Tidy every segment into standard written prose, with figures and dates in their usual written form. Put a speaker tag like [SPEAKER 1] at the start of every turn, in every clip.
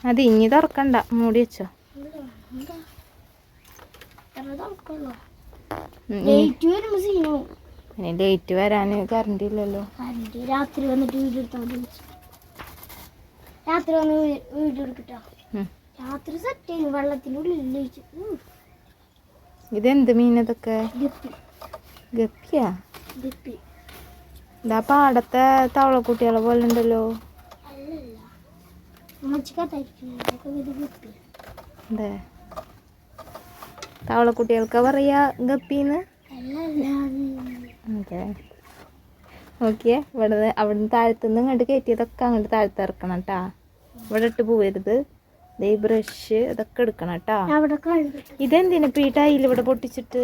[SPEAKER 1] അത് ഇനി തുറക്കണ്ട, മൂടി വെച്ചോ. ലേറ്റ് വരാൻ കറണ്ട് ഇല്ലല്ലോ.
[SPEAKER 2] രാത്രി വന്നിട്ട് വീഡിയോ എടുത്താൽ രാത്രി വന്ന് വീഡിയോ എടുക്കട്ടോ. രാത്രി സെറ്റ് ചെയ്യും വെള്ളത്തിൻ്റെ ഉള്ളിൽ.
[SPEAKER 1] ഇതെന്ത് മീനതൊക്കെ? ഗപ്പിയാ? ഇതാ പാടത്തെ തവളക്കുട്ടികളെ പോലെ ഉണ്ടല്ലോ. അതെ, തവളക്കുട്ടികൾക്ക് പറയാ ഗപ്പിന്ന്. അതെ, നോക്കിയേ, അവിടുന്ന് താഴത്തുനിന്ന് ഇങ്ങോട്ട് കയറ്റിയതൊക്കെ അങ്ങോട്ട് താഴത്ത് ഇറക്കണം കേട്ടാ. ഇവിടെ ഇട്ട് പോവരുത്. ഈ ബ്രഷ് ഇതൊക്കെ എടുക്കണം കേട്ടാ. ഇതെന്തിനാ ഈ ടൈൽ ഇവിടെ പൊട്ടിച്ചിട്ട്?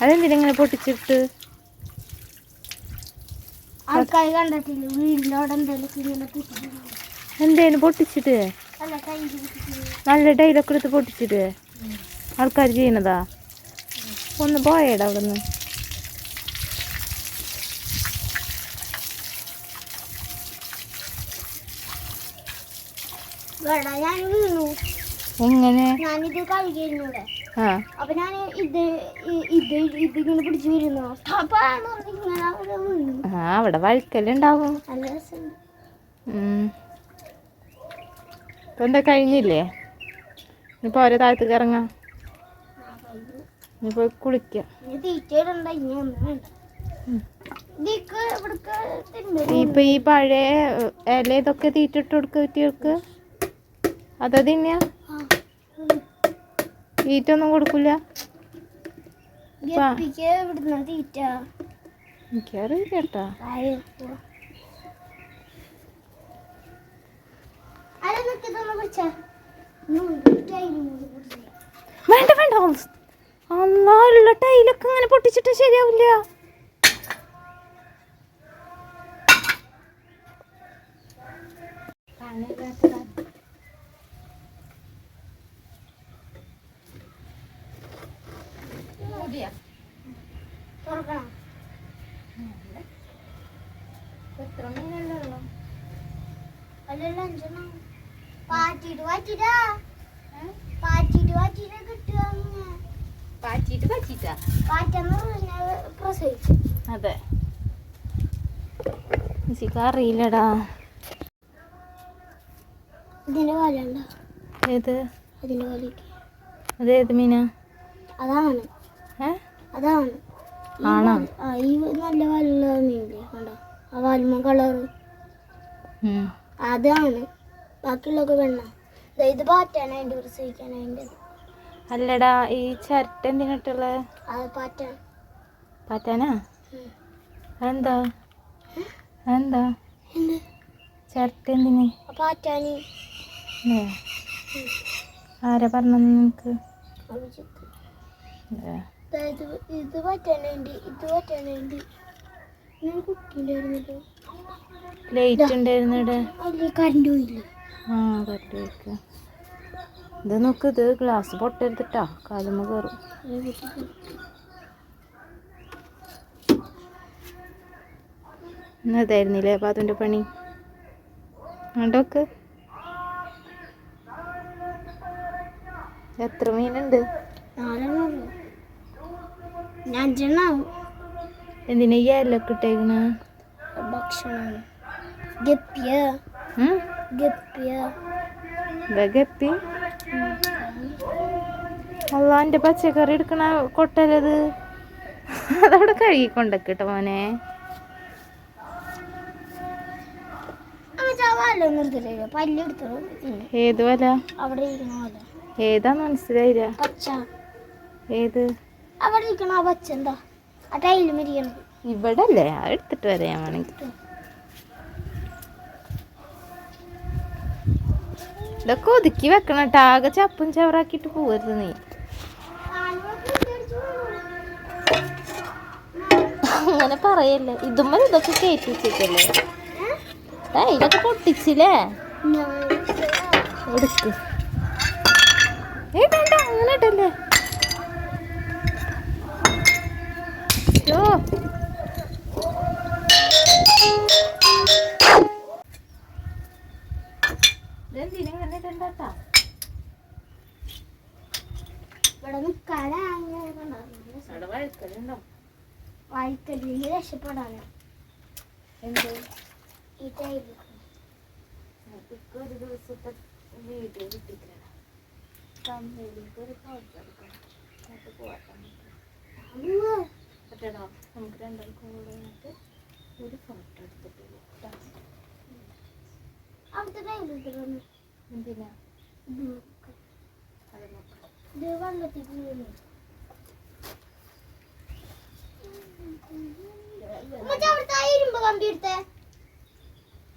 [SPEAKER 1] അതെന്തിനാ ഇങ്ങനെ പൊട്ടിച്ചിട്ട്? എന്തേലും പൊട്ടിച്ചിട്ട്? നല്ല ടൈലൊക്കെ എടുത്ത് പൊട്ടിച്ചിട്ട് ആൾക്കാർ ചെയ്യണതാ? ഒന്ന് പോയേടാ അവിടെ നിന്ന്. എങ്ങനെ?
[SPEAKER 2] അപ്പൊ ഞാൻ ഇതിങ്ങനെ പിടിച്ചു വരുന്നു.
[SPEAKER 1] അവിടെ വഴുക്കലുണ്ടാവും. ഇപ്പൊ എന്താ കഴിഞ്ഞില്ലേ? ഇനിയിപ്പോ ഓരോ താഴത്തേക്ക് ഇറങ്ങാം. ഇനിയിപ്പോ കുളിക്കാം. ഇപ്പൊ ഈ പഴയ ഇല ഇതൊക്കെ തീറ്റിട്ട് കൊടുക്ക കുട്ടികൾക്ക്. അതാ തിന്നാ? തീറ്റൊന്നും കൊടുക്കില്ല? എനിക്കറിയില്ല കേട്ടാ. വേണ്ട വേണ്ട, അന്നുള്ള ടൈലൊക്കെ ഇങ്ങനെ പൊട്ടിച്ചിട്ട് ശരിയാവില്ല. എത്ര മീനല്ലോ? അതെ, അറിയില്ലടാ. ഏത്? അതേത് മീനാ?
[SPEAKER 2] അതാണ്. അതാണ്.
[SPEAKER 1] ആണോ?
[SPEAKER 2] ഈ നല്ല വാലുള്ള മീനില്ലേ, കണ്ടോ? ആ വാലുമ കളറ് അതാണ്. ബാക്കിയുള്ളതൊക്കെ വെണ്ണ. ഇത് പാറ്റാനായിട്ട് പ്രസവിക്കാനായിട്ട്.
[SPEAKER 1] അല്ലടാ, ഈ ചിരട്ട എന്തിനായിട്ടുള്ള?
[SPEAKER 2] അത് പാറ്റാൻ.
[SPEAKER 1] പാറ്റാനാ? എന്താ എന്താ ചിരട്ട എന്തിന്?
[SPEAKER 2] പാറ്റാന്.
[SPEAKER 1] ആരാ പറഞ്ഞു നിനക്ക്?
[SPEAKER 2] ഇത് പാറ്റാനായിട്ട്. ഇത് പാറ്റാനായിട്ട് കുട്ടിണ്ടായിരുന്നല്ലോ.
[SPEAKER 1] ലൈറ്റ് ഉണ്ടായിരുന്നു ഇവിടെ.
[SPEAKER 2] കറണ്ട് പോയില്ല.
[SPEAKER 1] ആ, കറണ്ട് പോയിക്ക. ഇത് നോക്ക്, ഇത് ഗ്ലാസ് പൊട്ടരുതിട്ടാ, കാലുമ്മ കയറും. എന്നതായിരുന്നില്ലേ അപ്പം അതിൻ്റെ പണി? കണ്ടോക്ക്, എത്ര മീനുണ്ട്?
[SPEAKER 2] 4
[SPEAKER 1] എന്തിനാ ഈ ഇലൊക്കെ ഇട്ടേക്കണ?
[SPEAKER 2] ഭക്ഷണമാണ്. ഗപ്പിയ.
[SPEAKER 1] ഗപ്പി? അള്ളാൻ്റെ പച്ചക്കറി എടുക്കണ കൊട്ടലത്. അതവിടെ കഴുകിക്കൊണ്ടൊക്കെ കേട്ടോ മോനെ. ഏത് വല? ഏതാന്ന് മനസ്സിലായില്ല. ഏത്? ഇവിടെ അല്ലേ? അത് എടുത്തിട്ട് വരാൻ വേണമെങ്കിൽ. ഇതൊക്കെ ഒതുക്കി വെക്കണം കേട്ടോ. ആകെ ചപ്പും ചവറാക്കിയിട്ട് പോവരുത് നീ. അങ്ങനെ പറയല്ലേ. ഇതുമ്മ ഇതൊക്കെ കയറ്റി വെച്ചേക്കല്ലേ? ഇതൊക്കെ പൊട്ടിച്ചില്ലേ? എടുക്ക്. വേണ്ട, അങ്ങനെ ഇട്ടല്ലേ.
[SPEAKER 2] വായിക്കലിന് രക്ഷപ്പെടാനാ
[SPEAKER 1] എന്ത്
[SPEAKER 2] ഈ ടൈമിൽ
[SPEAKER 1] ഇപ്പൊ ഒരു ദിവസത്തെ വീഡിയോ കിട്ടിക്കണം തമ്മിലേക്ക് ഒരു ഫോട്ടോ എടുക്കണം എന്നിട്ട് പോവാൻ പറ്റടാ നമുക്ക് രണ്ടാൾക്കും കൂടെ എന്നിട്ട് ഒരു ഫോട്ടോ എടുത്തിട്ട് പോകാം
[SPEAKER 2] അവിടുത്തെ ടൈമിൽ
[SPEAKER 1] എന്തിനാ അത് നോക്കാം
[SPEAKER 2] ഇത് വെള്ളത്തിൽ വീണു അവിടുത്തെ ഇരുമ്പ് കമ്പി എടുത്തേ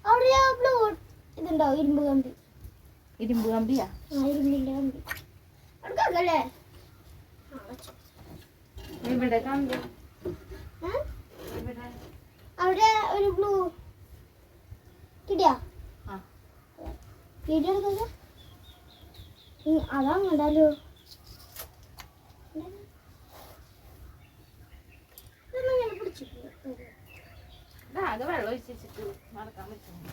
[SPEAKER 2] അവിടെ ബ്ലൂ ഇതുണ്ടാവും ഇരുമ്പ് കമ്പി
[SPEAKER 1] ഇരുമ്പ് കമ്പിയാ
[SPEAKER 2] ഇരുമ്പിന്റെ കമ്പി അടുക്കല്ലേ
[SPEAKER 1] ഇവിടെ കമ്പി ഇവിടെ
[SPEAKER 2] അവിടെ ഒരു ബ്ലൂ കിട്ടിയാ
[SPEAKER 1] ആ
[SPEAKER 2] വീഡിയോ എടുക്കുക അതാ കണ്ടാലോ
[SPEAKER 1] അത് വെള്ളം ഒഴിച്ചിട്ട് നടക്കാൻ പറ്റുന്നു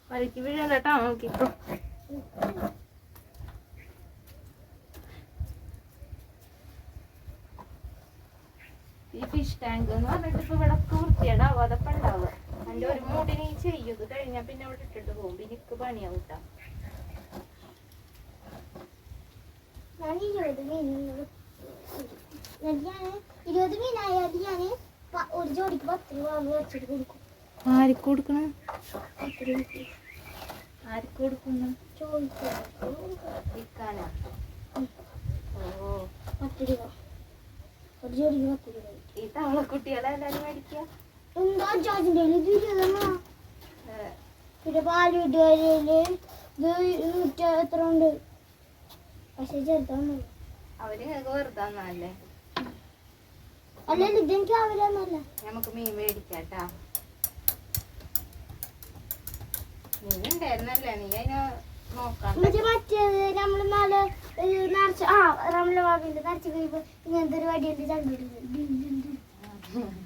[SPEAKER 1] വരയ്ക്ക് വീഴല്ലോ നോക്കിക്കോ ഈ ഫിഷ് ടാങ്ക് എന്ന് പറഞ്ഞിട്ട് ഇപ്പൊ ഇവിടെ വൃത്തിയേടാവും അതൊക്കെ ഉണ്ടാവുക അതിന്റെ ഒരു മൂടി നീ ചെയ്യും ഇത് കഴിഞ്ഞാൽ പിന്നെ അവിടെ ഇട്ടിട്ട് പോകും പിന്നെ എനിക്ക് പണിയാവും ട്ടാ.
[SPEAKER 2] ഞാൻ 20 മീനായാലും ഞാൻ ഒരു ജോഡിക്ക് 10 രൂപ വെച്ചിട്ട് കൊടുക്കും
[SPEAKER 1] ആർക്ക് കൊടുക്കണം
[SPEAKER 2] 10 രൂപ
[SPEAKER 1] ആർക്ക് കൊടുക്കുന്നു
[SPEAKER 2] ചോദിക്കും
[SPEAKER 1] വിൽക്കാനാ ഓ
[SPEAKER 2] 10 രൂപ ഒരു ജോഡിക്ക് 10 രൂപ
[SPEAKER 1] ഈ തവളക്കുട്ടികളെ എല്ലാരും മേടിക്കുക
[SPEAKER 2] എന്താ ചാർജിന്റെ ഇത് 20 പിന്നെ പാല് വീട്ടുകാരില് ഇത് എത്ര ഉണ്ട് പക്ഷെ ചെറുതാണ്
[SPEAKER 1] അവര് ഞങ്ങൾക്ക് വെറുതെ തന്നല്ലേ
[SPEAKER 2] അല്ലല്ല ഇതെനിക്ക് അവരൊന്നല്ല
[SPEAKER 1] നമുക്ക് മീൻ മേടിക്കാട്ടാ മീൻ ഉണ്ടായിരുന്നല്ലേ നീ അതിനെ നോക്കാം
[SPEAKER 2] മറ്റേത് നമ്മള് നാല് നിറച്ച് നമ്മളെ വാങ്ങിട്ട് നിറച്ച് കഴിയുമ്പോ ഇങ്ങനത്തെ ഒരു വടിയുണ്ട് ചണ്ടിടുന്നത്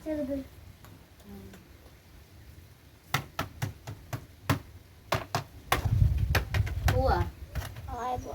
[SPEAKER 2] ചെറുത്
[SPEAKER 1] പോവാ
[SPEAKER 2] ആയപ്പോ